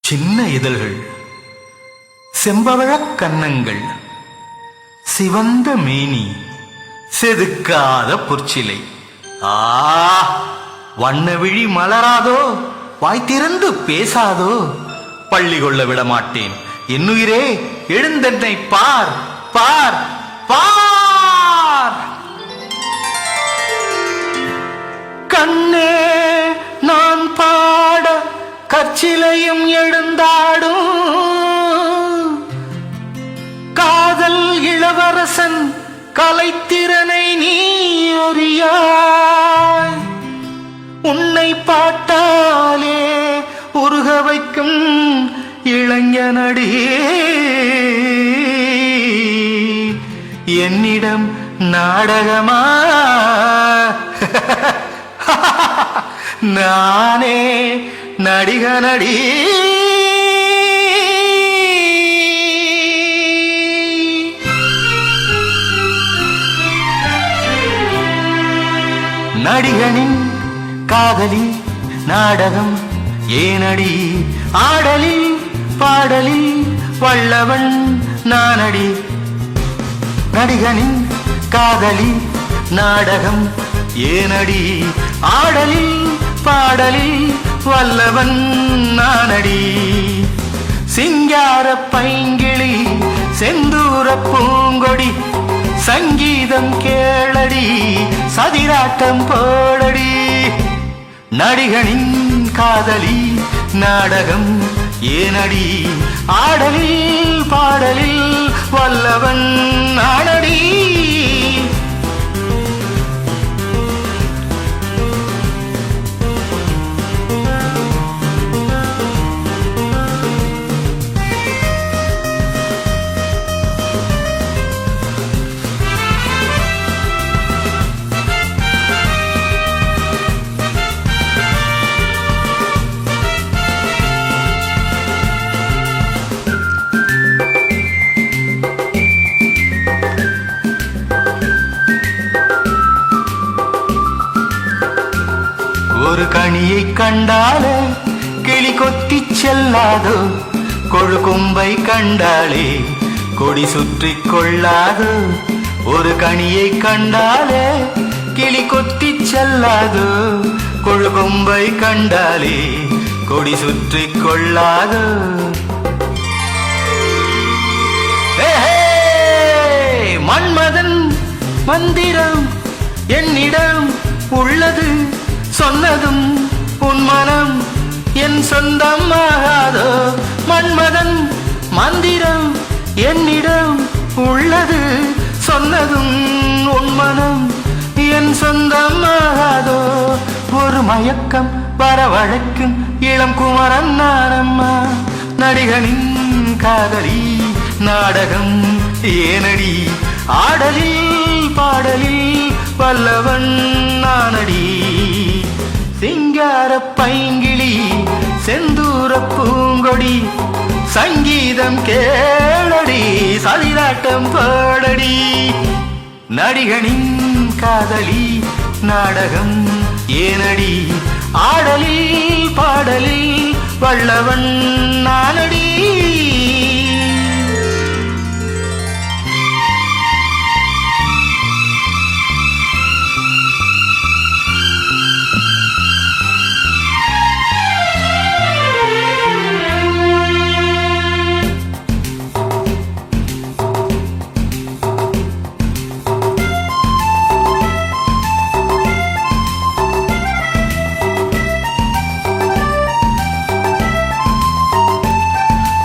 சின்ன இதழ்கள், செம்பவழக் கன்னங்கள், சிவந்த மேனி, செதுக்காத பொற்சிலை. ஆ, வண்ணவிழி மலராதோ, வாய் திறந்து பேசாதோ, பள்ளி கொள்ள விட மாட்டேன். என்னுயிரே, எழுந்தென்னை பார் பார் பார். கண்ணே, நான் பாட கற்சிலையும் எழுந்தாடும். காதல் இளவரசன் கலைத்திறனை நீ அறியாய். உன்னை பாட்டாலே உருக வைக்கும் இளைஞனடி. என்னிடம் நாடகமா? நானே நடிகனடி. நடிகனின் காதலி நாடகம் ஏனடி? ஆடலில் பாடலில் வல்லவன் நானடி. நடிகனின் காதலி நாடகம் ஏனடி? ஆடலில் பாடலில் வல்லவன் நானடி. சிங்கார பைங்கிளி செந்தூர பூங்கொடி, சங்கீதம் கேளடி, சதிராட்டம் போடடி. நடிகனின் காதலி நாடகம் ஏனடி? ஆடலில் பாடலில் வல்லவன் நானடி. ஒரு கனியை கண்டாலே கிளி கொத்தி செல்லாதோ, கொழு கொம்பை கண்டாலே கொடி சுற்றி கொள்ளாதோ. ஒரு கனியை கண்டாலே கிளி கொத்தி செல்லாதோ, கொழு கொம்பை கண்டாலே கொடி சுற்றி கொள்ளாதோ. மன்மதன் மந்திரம் என்னிடம் உள்ளது, சொன்னதும் உன் மனம் என் சொந்தம் ஆகாதோ. மன்மதன் மந்திரம் என்னிடம் உள்ளது, சொன்னதும் உன் மனம் என் சொந்தம் ஆகாதோ. ஒரு மயக்கம் வரவழைக்கும் இளம் குமரன் நானம்மா. நடிகனின் காதலி நாடகம் ஏனடி? ஆடலில் பாடலில் வல்லவன் நானடி. சிங்கார பைங்கிளி செந்தூர பூங்கொடி, சங்கீதம் கேளடி, சதிராட்டம் போடடி. நடிகனின் காதலி நாடகம் ஏனடி? ஆடலில் பாடலில் வல்லவன் நானடி.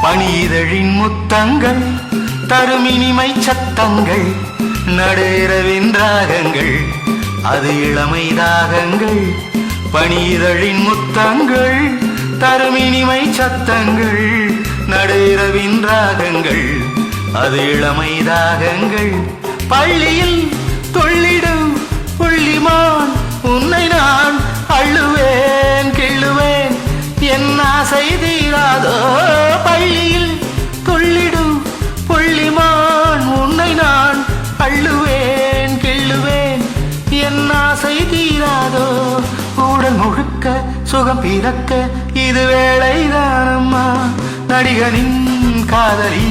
பனிதழின் முத்தங்கள் தரும் இனிமை சத்தங்கள், நடுரவின் ராகங்கள் அது இளமை தாகங்கள். பனிதழின் முத்தங்கள் தரும் இனிமை சத்தங்கள், நடுரவின் ராகங்கள் அது இளமை தாகங்கள். பள்ளியில் துள்ளிடும் புள்ளிமான் உன்னை நான் அள்ளுவேன் கிள்ளுவேன், என் ஆசை தீராதோ. பள்ளியில் துள்ளிடும் புள்ளிமான் உன்னை நான் அள்ளுவேன் கிள்ளுவேன், என் ஆசை தீராதோ. உடல் முழுக்க சுகம் பிறக்க இது வேளைதானம்மா. நடிகனின் காதலி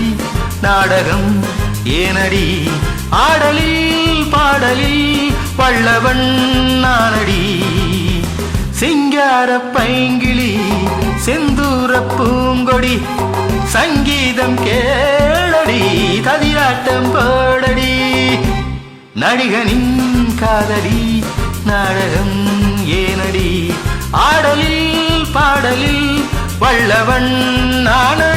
நாடகம் ஏனடி, ஆடலில் பாடலில் வல்லவன் நானடி. சிங்கார பைங்கிளி செந்தூர பூங்கொடி, சங்கீதம் கேளடி, ததிராட்டம் போடடி. நடிகனின் காதலி நாடகம் ஏனடி, ஆடலில் பாடலில் வல்லவன் நானடி.